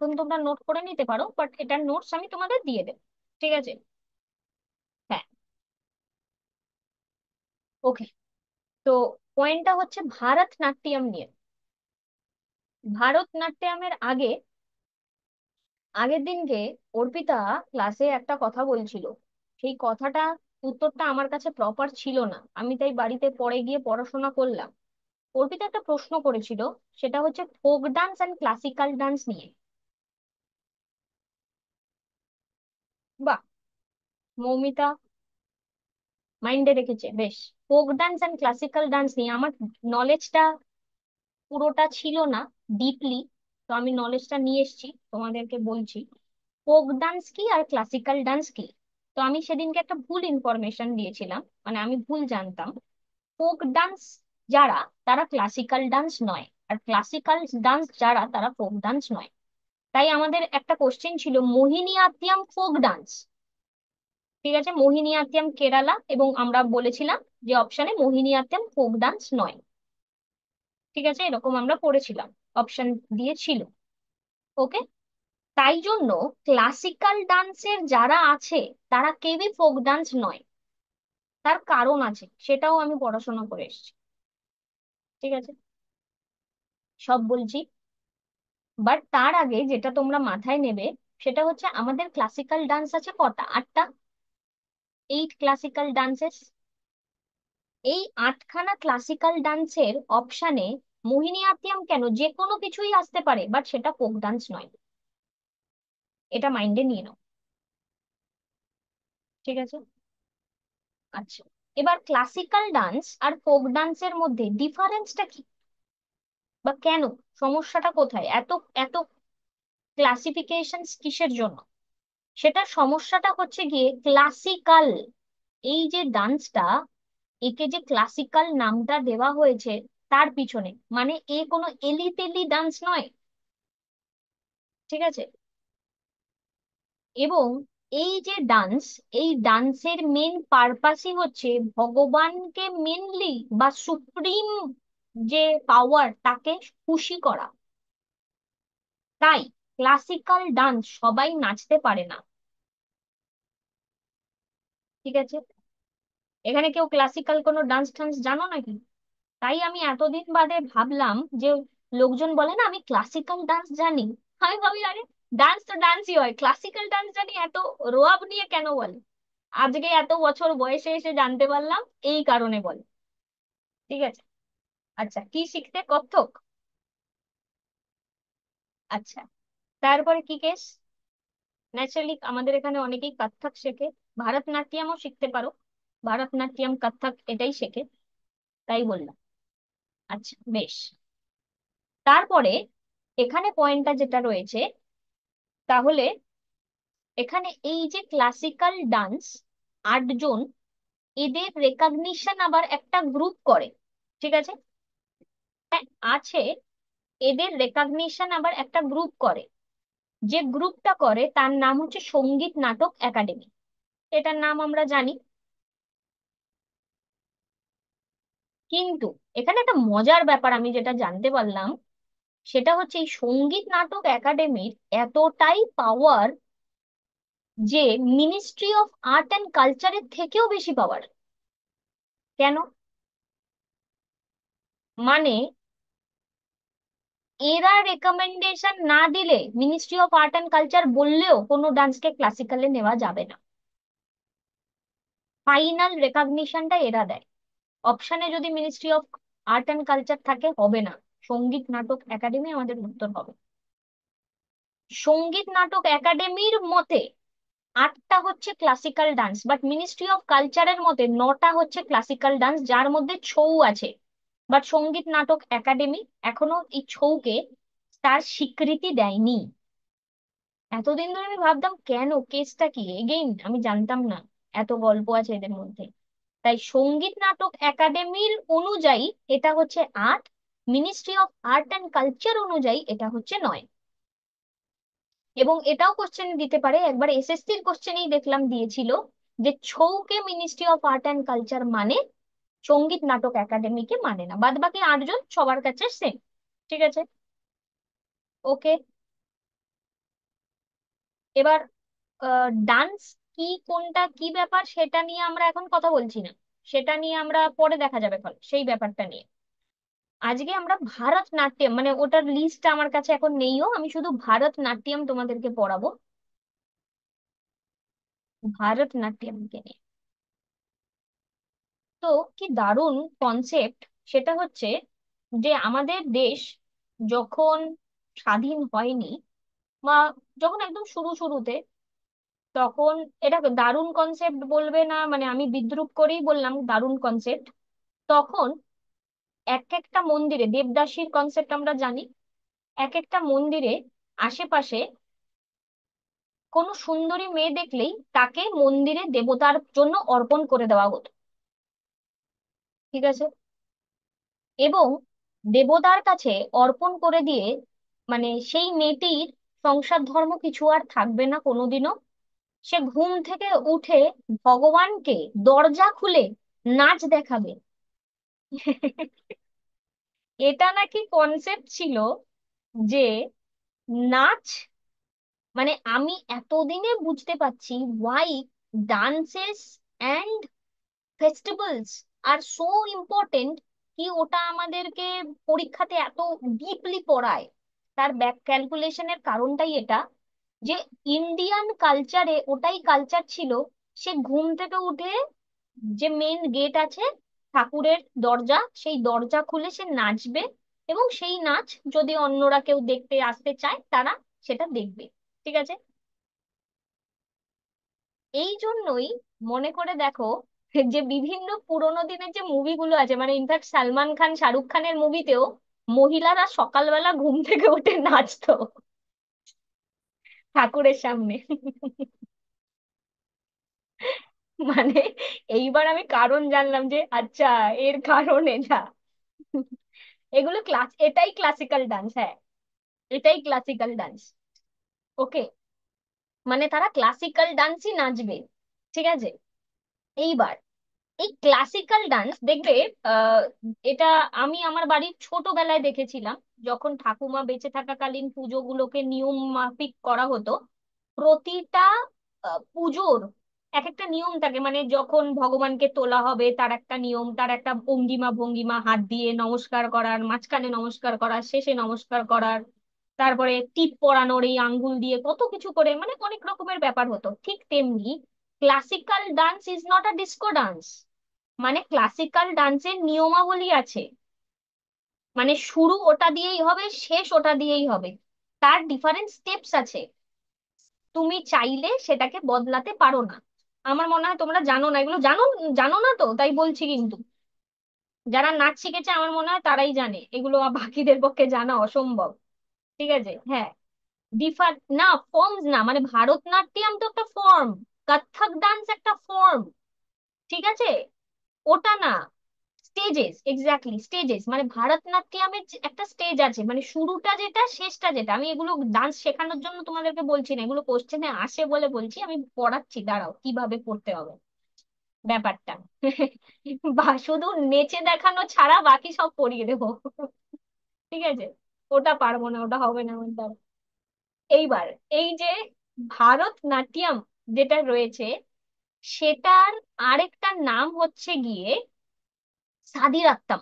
এখন তোমরা নোট করে নিতে পারো, বাট এটার নোটস আমি তোমাদের দিয়ে দেবো। ঠিক আছে? হ্যাঁ। ওকে। তো পয়েন্টটা হচ্ছে ভারতনাট্যম নিয়ে। ভারতনাট্যমের আগের দিনকে অর্পিতা ক্লাসে একটা কথা বলছিল। সেই কথাটা উত্তরটা আমার কাছে প্রপার ছিল না, আমি তাই বাড়িতে পরে গিয়ে পড়াশোনা করলাম। অর্পিতা একটা প্রশ্ন করেছিল, সেটা হচ্ছে folk dance and classical dance নিয়ে। বাহ, মৌমিতা মাইন্ডে রেখেছে বেশ। Folk dance and classical dance নিয়ে আমার নলেজটা পুরোটা ছিল না, ডিপলি। তো আমি নলেজটা নিয়ে এসেছি, তোমাদেরকে বলছি ফোক ডান্স কি আর ক্লাসিক্যাল ডান্স কি। তো আমি সেদিনকে একটা ভুল ইনফরমেশন দিয়েছিলাম, মানে আমি ভুল জানতাম। ফোক ডান্স যারা, তারা ক্লাসিক্যাল ডান্স নয়, আর ক্লাসিক্যাল ডান্স যারা, তারা ফোক ডান্স নয়। তাই আমাদের একটা কোশ্চেন ছিল মোহিনীয়াত্তম ফোক ডান্স। ঠিক আছে, মোহিনীয়াত্তম কেরালা, এবং আমরা বলেছিলাম যে অপশনে মোহিনীয়াত্তম ফোক ডান্স নয়। ঠিক আছে, এরকম আমরা পড়েছিলাম, অপশন দিয়েছিল। ওকে। তাই জন্য ক্লাসিক্যাল ডান্সের যারা আছে, তারা কেউই ফোক ডান্স নয়। তার কারণ আছে, সেটাও আমি পড়াশোনা করে এসেছি। ঠিক আছে, সব বলছি। বাট তার আগে যেটা তোমরা মাথায় নেবে, সেটা হচ্ছে আমাদের ক্লাসিক্যাল ডান্স আছে কটা? 8টা। 8 ক্লাসিক্যাল ডান্সেস। এই 8খানা ক্লাসিক্যাল ডান্সের অপশানে মোহিনীয়াত্তম কেন, যে কোনো কিছুই আসতে পারে, বাট সেটা ফোক ডান্স নয়। এটা মাইন্ডে নিয়ে নাও। ঠিক আছে। আচ্ছা, এবার ক্লাসিক্যাল ডান্স আর ফোক ডান্সের মধ্যে ডিফারেন্সটা কি, বা কেন, সমস্যাটা কোথায়, এত এত ক্লাসিফিকেশন কিসের জন্য? সেটা সমস্যাটা হচ্ছে গিয়ে ক্লাসিক্যাল, এই যে ডান্সটা, একে যে ক্লাসিক্যাল নামটা দেওয়া হয়েছে, তার পিছনে মানে এ কোনো এলি তেলি ডান্স নয়। ঠিক আছে? এবং এই যে ডান্স, এই ডান্সের মেন পারপাসই হচ্ছে ভগবানকে মেনলি, বা সুপ্রিম যে পাওয়ার, তাকে খুশি করা। তাই ক্লাসিক্যাল ডান্স সবাই নাচতে পারে না। ঠিক আছে? এখানে কেউ ক্লাসিক্যাল কোনো ডান্স টান্স জানো নাকি? তাই আমি এতদিন বাদে ভাবলাম যে, লোকজন বলে না আমি ক্লাসিক্যাল ডান্স জানি, আমি ভাবি আরে ডান্স তো ডান্সই হয়, ক্লাসিক্যাল ডান্স জানি, এত রোয়াব নিয়ে কেন বলে? আজকে এত বছর বয়সে এসে জানতে পারলাম এই কারণে বলে। ঠিক আছে। আচ্ছা, কি শিখতে? কত্থক? আচ্ছা, তারপরে কি কেস? ন্যাচারালি আমাদের এখানে অনেকেই কত্থক শেখে, ভারতনাট্যমও শিখতে পারো। ভারতনাট্যম কত্থক এটাই শেখে, তাই বললাম। আচ্ছা বেশ। তারপরে এখানে পয়েন্টটা যেটা রয়েছে, তাহলে এখানে এই যে ক্লাসিক্যাল ডান্স 8জন, এদের রেকগনিশন আবার একটা গ্রুপ করে। ঠিক আছে? হ্যাঁ, আছে। এদের রেকগনিশন আবার একটা গ্রুপ করে। যে গ্রুপটা করে তার নাম হচ্ছে সঙ্গীত নাটক একাডেমি। এটার নাম আমরা জানি। কিন্তু এখানে একটা মজার ব্যাপার আমি যেটা জানতে পারলাম, সেটা হচ্ছে এই সঙ্গীত নাটক একাডেমির এতটাই পাওয়ার যে মিনিস্ট্রি অফ আর্ট অ্যান্ড কালচারের থেকেও বেশি পাওয়ার। কেন? মানে এরা রেকমেন্ডেশন না দিলে, ministry of art and culture বললেও কোনো ডান্সকে ক্লাসিক্যালে নেওয়া যাবে না। ফাইনাল রেকগনিশনটা এরা দেয়। অপশনে যদি ministry of art and culture থাকে, হবে না। সঙ্গীত নাটক একাডেমি আমাদের উত্তর হবে। সঙ্গীত নাটক একাডেমির মতে 8টা হচ্ছে classical dance, but ministry of কালচারের মতে 9টা হচ্ছে ক্লাসিক্যাল ডান্স, যার মধ্যে ছৌ আছে। বাট সঙ্গীত নাটক একাডেমি এখনো এই ছৌকে তার স্বীকৃতি দেয়নি। এতদিন ধরে আমি ভাবতাম কেন, কেসটা কি, এগেইন আমি জানতাম না এত গল্প আছে এদের মধ্যে। তাই সঙ্গীত নাটক একাডেমির অনুযায়ী এটা হচ্ছে 8, ministry of art and culture অনুযায়ী এটা হচ্ছে 9। এবং এটাও কোশ্চেন দিতে পারে, একবার এসএসসির কোশ্চেনেই দেখলাম দিয়েছিল, যে ছৌকে ministry of art and culture মানে, সঙ্গীত নাটক একাডেমিকে মানে না। বাদ বাকি 8জন সবার কাছে সেম। ঠিক আছে? ওকে। এবার ডান্স কি, কোনটা কি ব্যাপার সেটা নিয়ে আমরা এখন কথা বলছি না, সেটা নিয়ে আমরা পরে দেখা যাবে ফল সেই ব্যাপারটা নিয়ে। আজকে আমরা ভারতনাট্যম, মানে ওটার লিস্ট আমার কাছে এখন নেইও, আমি শুধু ভারতনাট্যম তোমাদেরকে পড়াবো, ভারতনাট্যমকে নিয়ে। তো কি দারুণ কনসেপ্ট! সেটা হচ্ছে যে আমাদের দেশ যখন স্বাধীন হয়নি, বা যখন একদম শুরু শুরুতে, তখন, এটা দারুণ কনসেপ্ট বলবে না মানে আমি বিদ্রূপ করেই বললাম দারুণ কনসেপ্ট। তখন এক একটা মন্দিরে, দেবদাসীর কনসেপ্ট আমরা জানি, এক একটা মন্দিরে আশেপাশে কোনো সুন্দরী মেয়ে দেখলেই তাকে মন্দিরে দেবতার জন্য অর্পণ করে দেওয়া হতো। ঠিক আছে? এবং দেবতার কাছে অর্পণ করে দিয়ে, মানে সেই মেয়েটির সংসার ধর্ম কিছু আর থাকবে না কোনোদিনও। সে ঘুম থেকে উঠে ভগবানকে দরজা খুলে নাচ দেখাবে। এটা নাকি কনসেপ্ট ছিল যে নাচ, মানে আমি এতদিনে বুঝতে পারছি why dances and festivals are so important, কি ওটা আমাদেরকে পরীক্ষাতে এত ডিপলি পড়ায়। তার ব্যাক ক্যালকুলেশনের কারণটাই এটা, যে ইন্ডিয়ান কালচারে ওটাই কালচার ছিল। সে ঘুম থেকে উঠে, যে মেন গেট আছে ঠাকুরের দরজা, সেই দরজা খুলে সে নাচবে, এবং সেই নাচ যদি অন্যরা কেউ দেখতে আসতে চায় তারা সেটা দেখবে। ঠিক আছে? এই জন্যই মনে করে দেখো যে বিভিন্ন পুরোনো দিনের যে মুভিগুলো আছে, মানে ইনফ্যাক্ট সালমান খান শাহরুখ খানের মুভিতেও মহিলারা সকালবেলা ঘুম থেকে উঠে নাচতো ঠাকুরের সামনে। মানে এইবার আমি কারণ জানলাম যে আচ্ছা, এর কারণ এটা। এগুলো ক্লাস, এটাই ক্লাসিক্যাল ডান্স, হ্যাঁ, এটাই ক্লাসিক্যাল ডান্স। ওকে, মানে তারা ক্লাসিক্যাল ডান্সই নাচবে। ঠিক আছে? এইবার এই ক্লাসিক্যাল ডান্স দেখবে, আহ, এটা আমি আমার বাড়ির ছোটবেলায় দেখেছিলাম। যখন ঠাকুমা বেঁচে থাকাকালীন পুজোগুলোকে নিয়ম মাফিক করা হতো, প্রতিটা পুজোর এক একটা নিয়ম থাকে, মানে যখন ভগবানকে তোলা হবে তার একটা নিয়ম, তার একটা ভঙ্গিমা ভঙ্গিমা, হাত দিয়ে নমস্কার করার, মাঝখানে নমস্কার করার, শেষে নমস্কার করার, তারপরে টিপ পরানোর এই আঙ্গুল দিয়ে কত কিছু করে, মানে অনেক রকমের ব্যাপার হতো। ঠিক তেমনি classical dance is not a disco dance. মানে ক্লাসিক্যাল ডান্সের নিয়মাবলী আছে, মানে শুরু ওটা দিয়েই হবে, শেষ ওটা দিয়েই হবে, তার ডিফারেন্ট স্টেপস আছে। তুমি চাইলে সেটাকে বদলাতে পারো না। আমার মনে হয় তোমরা জানো না এগুলো, জানো, জানো না তো তাই বলছি কিন্তু। যারা নাচ শিখেছে আমার মনে হয় তারাই জানে এগুলো, বাকিদের পক্ষে জানা অসম্ভব। ঠিক আছে? হ্যাঁ, ডিফার না, ফর্মস না, মানে ভারতনাট্যম তো একটা ফর্ম, কত্থক ডান্স একটা ফর্ম। ঠিক আছে? ওটা না, স্টেজেস, এক্স্যাক্টলি স্টেজেস, মানে ভারতনাট্যমের একটা স্টেজ আছে, মানে শুরুটা যেটা শেষটা যেটা। আমি এগুলো ডান্স শেখানোর জন্য তোমাদেরকে বলছি না, এগুলো কোশ্চেনে আসে বলে বলছি, আমি পড়াচ্ছি, দাঁড়াও কিভাবে পড়তে হবে ব্যাপারটা। বা শুধু নেচে দেখানো ছাড়া বাকি সব পড়িয়ে দেবো। ঠিক আছে? ওটা পারবো না, ওটা হবে না আমার দ্বারা। এইবার এই যে ভারতনাট্যম যেটা রয়েছে, সেটার আরেকটা নাম হচ্ছে গিয়ে সাদিরাত্তম।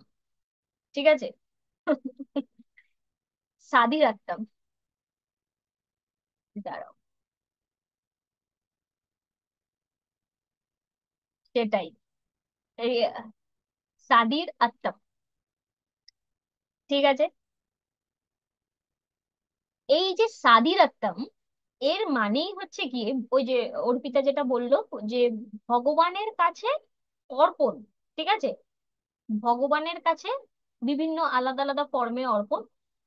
ঠিক আছে? সাদিরাত্তম, দাঁড়াও, সেটাই, এই সাদির আত্তম। ঠিক আছে? এই যে সাদির আত্তম, এর মানেই হচ্ছে গিয়ে ওই যে অর্পিতা যেটা বললো, যে ভগবানের কাছে অর্পণ। ঠিক আছে? ভগবানের কাছে বিভিন্ন আলাদা আলাদা ফর্মে অর্পণ।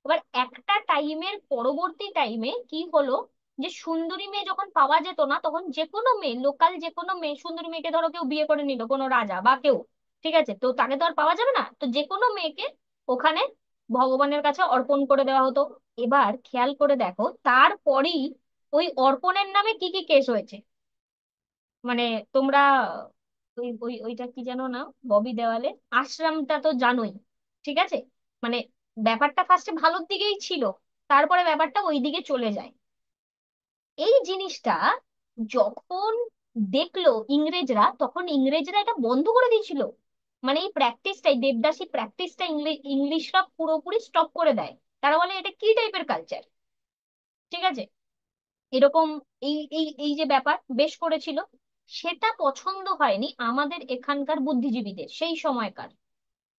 এবার একটা টাইমের পরবর্তী টাইমে কি হলো, যে সুন্দরী মেয়ে যখন পাওয়া যেত না, তখন যে কোনো মেয়ে, লোকাল যে কোনো মেয়ে, সুন্দরী মেয়েকে ধরো কেউ বিয়ে করে নিল, কোনো রাজা বা কেউ, ঠিক আছে, তো তাকে তো আর পাওয়া যাবে না, তো যে কোনো মেয়েকে ওখানে ভগবানের কাছে অর্পণ করে দেওয়া হতো। এবার খেয়াল করে দেখো, তারপরেই ওই অর্পণের নামে কি কি কেস হয়েছে। মানে তোমরা ওইটা কি জানো না, ববি দেওয়ালে আশ্রমটা তো জানোই। ঠিক আছে? মানে ব্যাপারটা ফার্স্টে ভালোর দিকেই ছিল, তারপরে ব্যাপারটা ওই দিকে চলে যায়। এই জিনিসটা যখন দেখলো ইংরেজরা, তখন ইংরেজরা এটা বন্ধ করে দিয়েছিল। মানে এই প্র্যাকটিসটাই, দেবদাসী প্র্যাকটিসটা ইংলিশরা পুরোপুরি স্টপ করে দেয়। তারা বলে এটা কি টাইপের কালচার, ঠিক আছে, এরকম। এই এই এই যে ব্যাপার বেশ করেছিল, সেটা পছন্দ হয়নি আমাদের এখানকার বুদ্ধিজীবীদের সেই সময়কার।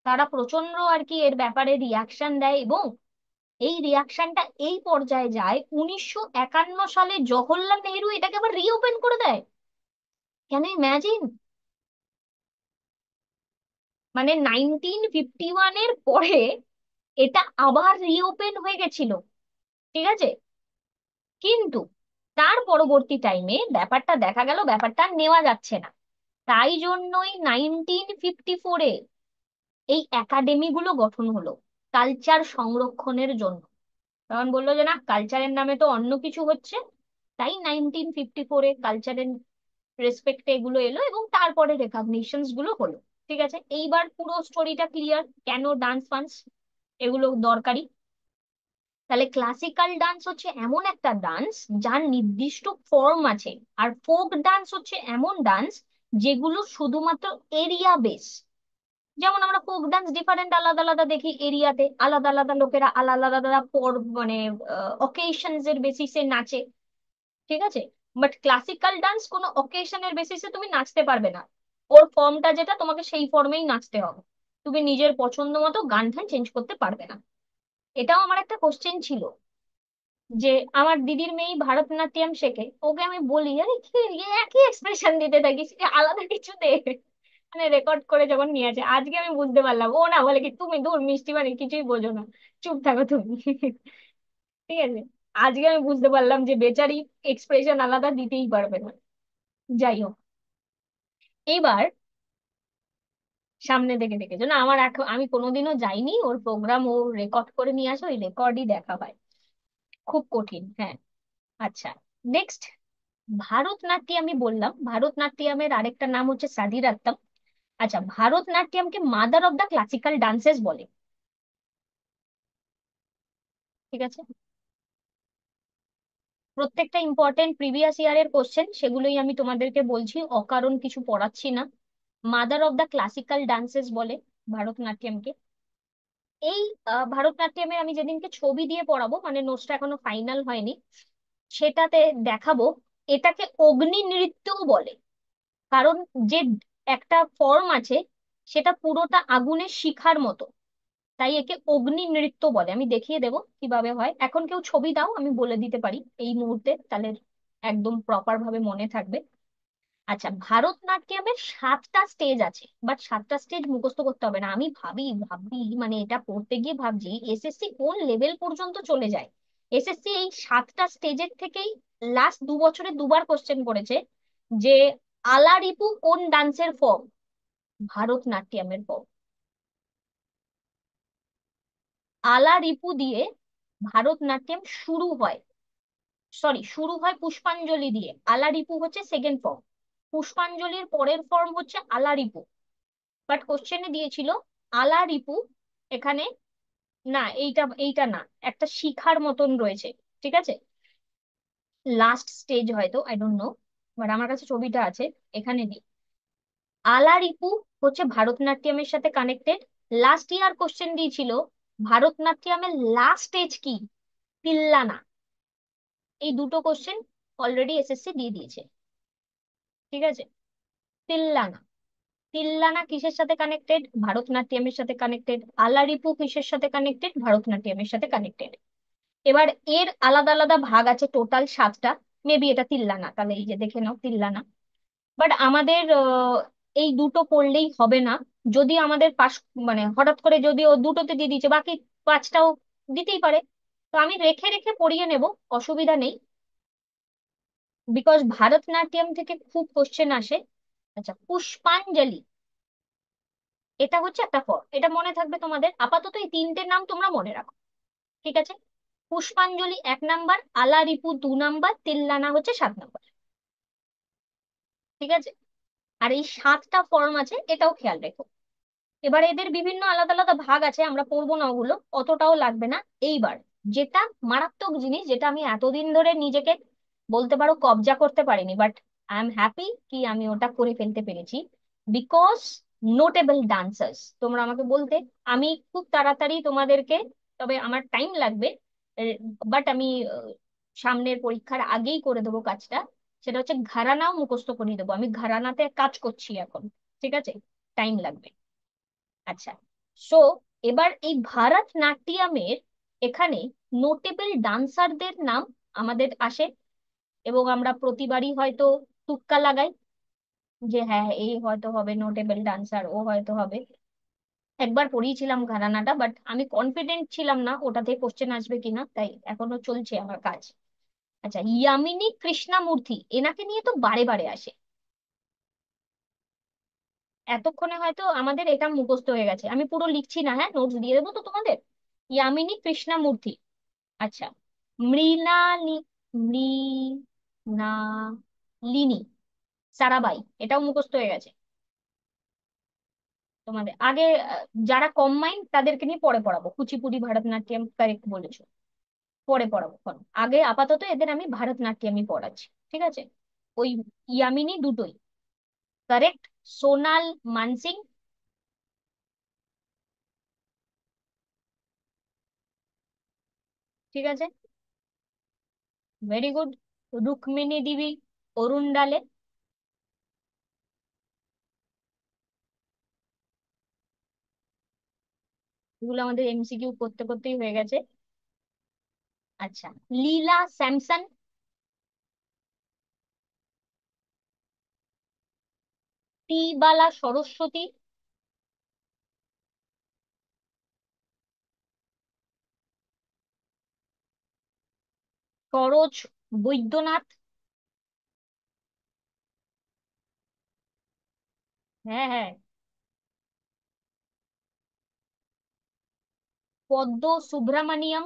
তারা প্রচন্ড আর কি এর ব্যাপারে রিয়াকশন দেয়, এবং এই রিয়াকশনটা এই পর্যায়ে যায় 1951 সালে জওহরলাল নেহরু এটাকে আবার রিওপেন করে দেয়। Can imagine? মানে 1951-এর পরে এটা আবার রিওপেন হয়ে গেছিল, ঠিক আছে। কিন্তু তার পরবর্তী টাইমে ব্যাপারটা দেখা গেল ব্যাপারটা আর নেওয়া যাচ্ছে না। তাই জন্যই 1954-এ এই একাডেমি গুলো গঠন হলো কালচার সংরক্ষণের জন্য। তখন বললো যে না, কালচারের নামে তো অন্য কিছু হচ্ছে। তাই 1954-এ কালচারের রেসপেক্টে এগুলো এলো, এবং তারপরে রেকগনিশনস গুলো হলো। ঠিক আছে, এইবার পুরো স্টোরিটা ক্লিয়ার কেন ডান্স ফান্স এগুলো দরকারি। তাহলে ক্লাসিক্যাল ডান্স হচ্ছে এমন একটা ডান্স যার নির্দিষ্ট ফর্ম আছে, আর ফোক ডান্স হচ্ছে এমন ডান্স যেগুলো শুধুমাত্র এরিয়া বেস। যেমন আমরা ফোক ডান্স ডিফারেন্ট আলাদা আলাদা দেখি, এরিয়াতে আলাদা আলাদা লোকেরা আলাদা আলাদা মানে অকেশনস এর বেসিসে নাচে, ঠিক আছে। বাট ক্লাসিক্যাল ডান্স কোনো অকেশনের বেসিসে তুমি নাচতে পারবে না। ওর ফর্মটা যেটা, তোমাকে সেই ফর্মেই নাচতে হবে। তুমি নিজের পছন্দ মতো গান ঠান চেঞ্জ করতে পারবে না। এটাও আমার একটা কোশ্চেন ছিল, যে আমার দিদির মেয়ে ভারতনাট্যম শেখে, ওকে আমি বলি আরে কি একই এক্সপ্রেশন দিতে থাকিস, এ আলাদা কিছু দে। মানে রেকর্ড করে যখন নিয়ে আসে, আজকে আমি বুঝতে পারলাম ও না বলে কি তুমি দূর মিষ্টি মানে কিছুই বোঝো না, চুপ থাকো তুমি। ঠিক আছে, আজকে আমি বুঝতে পারলাম যে বেচারি এক্সপ্রেশন আলাদা দিতেই পারবে না। যাই হোক, এইবার সামনে থেকে দেখেছো না, আমার এখন আমি কোনোদিনও যাইনি ওর প্রোগ্রাম, ও রেকর্ড করে নিয়ে আসে, ওই রেকর্ডই দেখা হয়। খুব কঠিন, হ্যাঁ। আচ্ছা, নেক্সট, ভারতনাট্যম আমি বললাম, ভারতনাট্যমের আরেকটা নাম হচ্ছে সাদিরাত্তম। আচ্ছা, ভারতনাট্যমকে mother of the classical dances বলে, ঠিক আছে। প্রত্যেকটা ইম্পর্টেন্ট প্রিভিয়াস ইয়ারের কোশ্চেন, সেগুলোই আমি তোমাদেরকে বলছি, অকারণ কিছু পড়াচ্ছি না। Mother of the classical dances বলে ভারতনাট্যমকে। এই ভারতনাট্যমের আমি যেদিনকে ছবি দিয়ে পড়াবো, মানে নোটসটা এখনো ফাইনাল হয়নি, সেটাতে দেখাবো এটাকে অগ্নি নৃত্যও বলে। কারণ যে একটা ফর্ম আছে সেটা পুরোটা আগুনের শিখার মতো, তাই একে অগ্নি নৃত্য বলে। আমি দেখিয়ে দেবো কিভাবে হয়, এখন কেউ ছবি দাও আমি বলে দিতে পারি এই মুহূর্তে, তাহলে একদম প্রপার ভাবে মনে থাকবে। আচ্ছা, ভারতনাট্যমের 7টা স্টেজ আছে, বাট 7টা স্টেজ মুখস্থ করতে হবে না। আমি ভাবি মানে এটা পড়তে গিয়ে ভাবছি এসএসসি কোন লেভেল পর্যন্ত চলে যায়। এসএসসি এই 7টা স্টেজের থেকেই লাস্ট 2 বছরে দুবার কোশ্চেন করেছে যে আলারিপু কোন ডান্সের ফর্ম, ভারতনাট্যমের ফর্ম। আলারিপু দিয়ে ভারতনাট্যম শুরু হয়, সরি শুরু হয় পুষ্পাঞ্জলি দিয়ে, আলারিপু হচ্ছে সেকেন্ড ফর্ম, পুষ্পাঞ্জলির পরের ফর্ম হচ্ছে আলারিপু। বাট কোশ্চেনে দিয়েছিল আলা রিপু, এখানে না, এইটা এইটা না, একটা শিখার মতন রয়েছে, ঠিক আছে। লাস্ট স্টেজ হয়তো, আই ডোন্ট নো, বাট আমার কাছে ছবিটা আছে, এখানে দিই। আলা রিপু হচ্ছে ভারতনাট্যমের সাথে কানেক্টেড। লাস্ট ইয়ার কোশ্চেন দিয়েছিল ভারতনাট্যমের লাস্ট স্টেজ কি, তিল্লানা। এই দুটো কোশ্চেন অলরেডি এসএসসি দিয়ে দিয়েছে, ঠিক আছে। তিল্লানা, তিল্লানা কিসের সাথে কানেক্টেড, ভারতনাট্যমের সাথে কানেক্টেড। আলারিপু কিসের সাথে কানেক্টেড, ভারতনাট্যমের সাথে কানেক্টেড। এবার এর আলাদা আলাদা ভাগ আছে টোটাল 7টা। মেবি এটা তিল্লানা, তাহলে এই যে দেখে নাও তিল্লানা। বাট আমাদের এই দুটো পড়লেই হবে না। যদি আমাদের পাশ, মানে হঠাৎ করে যদি ও দুটোতে দিয়ে দিচ্ছে, বাকি 5টাও দিতেই পারে। তো আমি রেখে রেখে পড়িয়ে নেব, অসুবিধা নেই, বিকজ ভারতনাট্যম থেকে খুব কোশ্চেন আসে। আচ্ছা, পুষ্পাঞ্জলি, এটা হচ্ছে একটা ফর্ম, এটা মনে থাকবে তোমাদের। আপাতত এই 3টে নাম তোমরা মনে রাখো, ঠিক আছে। পুষ্পাঞ্জলি 1 নাম্বার, আলারিপু 2 নাম্বার, তিল্লানা হচ্ছে 7 নাম্বার, ঠিক আছে। আর এই 7টা ফর্ম আছে, এটাও খেয়াল রেখো। এবার এদের বিভিন্ন আলাদা আলাদা ভাগ আছে, আমরা পড়বো না ওগুলো, অতটাও লাগবে না। এইবার যেটা মারাত্মক জিনিস, যেটা আমি এতদিন ধরে নিজেকে বলতে পারো কবজা করতে পারিনি, বাট আই এম হ্যাপি কি আমি ওটা করে ফেলতে পেরেছি। বিকজ নোটেবল ডান্সার্স তোমরা আমাকে বলতে, আমি খুব তাড়াতাড়ি তোমাদেরকে, তবে আমার টাইম লাগবে, বাট আমি সামনের পরীক্ষার আগেই করে দেবো কাজটা। সেটা হচ্ছে ঘরানাও মুখস্থ করিয়ে দেবো, আমি ঘরানাতে কাজ করছি এখন। ঠিক আছে, টাইম লাগবে। আচ্ছা, সো এবার এই ভারতনাট্যমের এখানে নোটেবল ডান্সারদের নাম আমাদের আসে, এবং আমরা প্রতিবারই হয়তো তুক্কা লাগাই যে হ্যাঁ এই হয়তো হবে নোটেবল ডান্সার, ও হয়তো হবে। একবার পড়িয়েছিলাম ঘরানাটা, বাট আমি কনফিডেন্ট ছিলাম না ওটাতে কোশ্চেন আসবে কিনা, তাই এখনো চলছে আমার কাজ। আচ্ছা, ইয়ামিনী কৃষ্ণমূর্তি, এনাকে নিয়ে তো বারে বারে আসে। এতক্ষণে হয়তো আমাদের এটা মুখস্থ হয়ে গেছে, আমি পুরো লিখছি না, হ্যাঁ নোটস দিয়ে দেবো তো তোমাদের। ইয়ামিনী কৃষ্ণমূর্তি। আচ্ছা, মৃণালি, মৃণালিনী সারাবাই, এটাও মুখস্থ হয়ে গেছে তোমাদের। আগে যারা কম মাইন্ড তাদেরকে নিয়ে পরে পড়াবো, কুচিপুড়ি ভারতনাট্যম কারেক্ট বলেছো, পরে পড়াবো এখন। আগে আপাতত এদের আমি ভারতনাট্যমই পড়াচ্ছি, ঠিক আছে। ওই ইয়ামিনী দুটোই কারেক্ট। সোনাল মানসিং, ঠিক আছে, ভেরি গুড। রুক্মিণী দেবী অরুণডালে, এগুলো আমাদের এমসিকিউ করতে করতেই হয়ে গেছে। আচ্ছা, লীলা স্যামসন, টি বালা সরস্বতী, সরোজ বৈদ্যনাথ, হ্যাঁ হ্যাঁ, পদ্ম সুব্রমণিয়ম,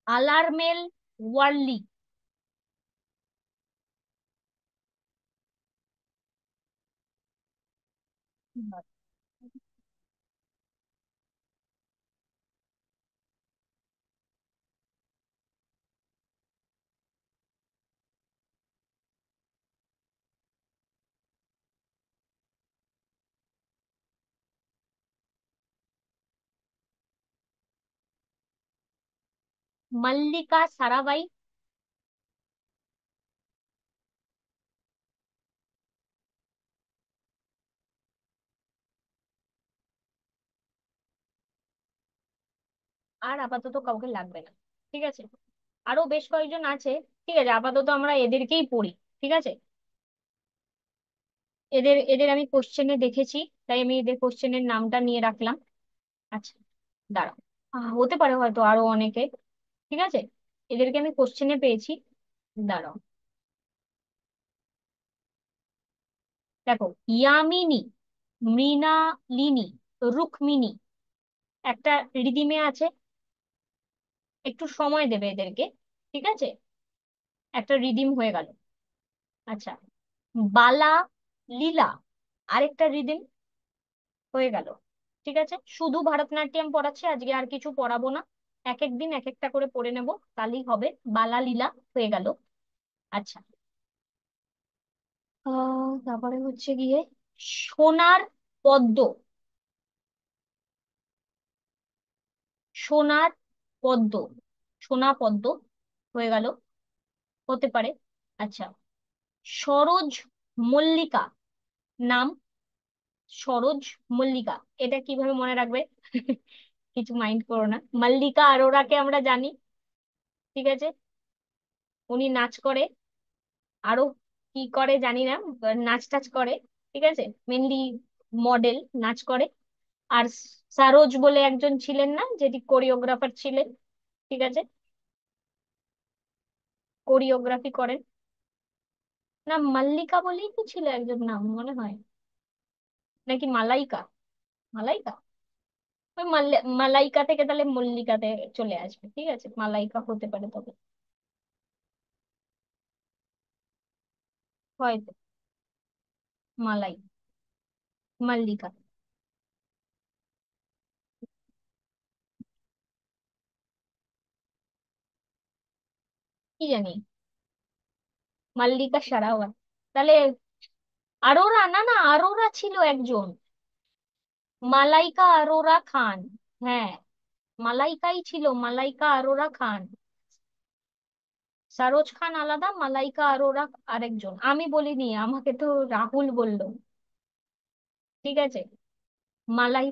আলারমেল ওয়ার্লি, মল্লিকা সারাভাই। আর আপাতত কাউকে লাগবে না, ঠিক আছে। আরো বেশ কয়েকজন আছে, ঠিক আছে, আপাতত আমরা এদেরকেই পড়ি, ঠিক আছে। এদের এদের আমি কোশ্চেনে দেখেছি, তাই আমি এদের কোশ্চেনের নামটা নিয়ে রাখলাম। আচ্ছা, দাঁড়াও, হতে পারে হয়তো আরো অনেকে, ঠিক আছে, এদেরকে আমি কোশ্চেনে পেয়েছি। দাঁড়াও, দেখো, ইয়ামিনী, মৃণালিনী, রুক্মিণী, একটা রিদিমে আছে, একটু সময় দেবে এদেরকে, ঠিক আছে, একটা রিদিম হয়ে গেল। আচ্ছা, বালা, লীলা, আরেকটা রিদিম হয়ে গেল। ঠিক আছে, শুধু ভারতনাট্যম পড়াচ্ছি আজকে, আর কিছু পড়াবো না, এক এক দিন এক একটা করে পড়ে নেব, তাহলেই হবে। বালা লীলা হয়ে গেল। আচ্ছা, তারপরে হচ্ছে গিয়ে সোনার পদ্ম, সোনার পদ্ম, সোনা পদ্ম হয়ে গেল, হতে পারে। আচ্ছা, সরোজ মল্লিকা, নাম সরোজ মল্লিকা, এটা কিভাবে মনে রাখবে? কিছু মাইন্ড করো না, মল্লিকা আরোরাকে আমরা জানি, ঠিক আছে, উনি নাচ করে, আরো কি করে জানি না, নাচ টাচ করে, ঠিক আছে, মেনলি মডেল, নাচ করে। আর সারোজ বলে একজন ছিলেন না, যেটি কোরিওগ্রাফার ছিলেন, ঠিক আছে, কোরিওগ্রাফি করেন। না, মাল্লিকা বলেই তো ছিল একজন নাম মনে হয়, নাকি মালাইকা, মালাইকা, ওই মালাইকা থেকে তাহলে মল্লিকাতে চলে আসবে, ঠিক আছে, মালাইকা হতে পারে তবে। হয়তো। মালাই, মাল্লিকা। কি জানি। মাল্লিকা সারাওয়াত। তাহলে আরোরা, না না, আরোরা ছিল একজন। মালাইকা আরোরা খান। হ্যাঁ, মালাইকাই ছিল, মালাইকা আরোরা খান। সারোজ খান আলাদা, মালাইকা আরোরা আরেকজন। আমি বলিনি, আমাকে তো রাহুল বললো। ঠিক আছে। মালাই,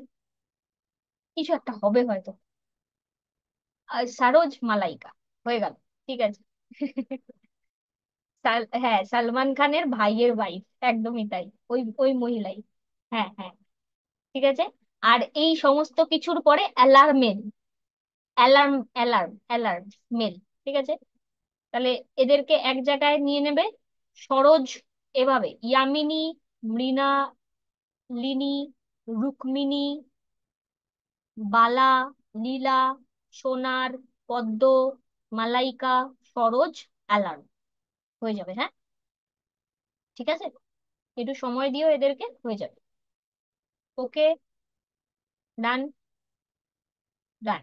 কিছু একটা হবে হয়তো। সারোজ মালাইকা হয়ে গেল। ঠিক আছে। হ্যাঁ, সালমান খানের ভাইয়ের ওয়াইফ। একদমই তাই। ওই ওই মহিলাই। হ্যাঁ হ্যাঁ। ঠিক আছে। আর এই সমস্ত কিছুর পরে অ্যালার্মেল, অ্যালার্ম, অ্যালার্ম, অ্যালার্ম মেল। ঠিক আছে। তাহলে এদেরকে এক জায়গায় নিয়ে নেবে। সরোজ, এভাবে ইয়ামিনী, মৃণা, লিনি, রুক্মিণী, বালা, লীলা, সোনার, পদ্ম, মালাইকা, সরোজ, অ্যালার্ম। হয়ে যাবে, হ্যাঁ। ঠিক আছে। একটু সময় দিও এদেরকে, হয়ে যাবে। ওকে। ডান। ডান।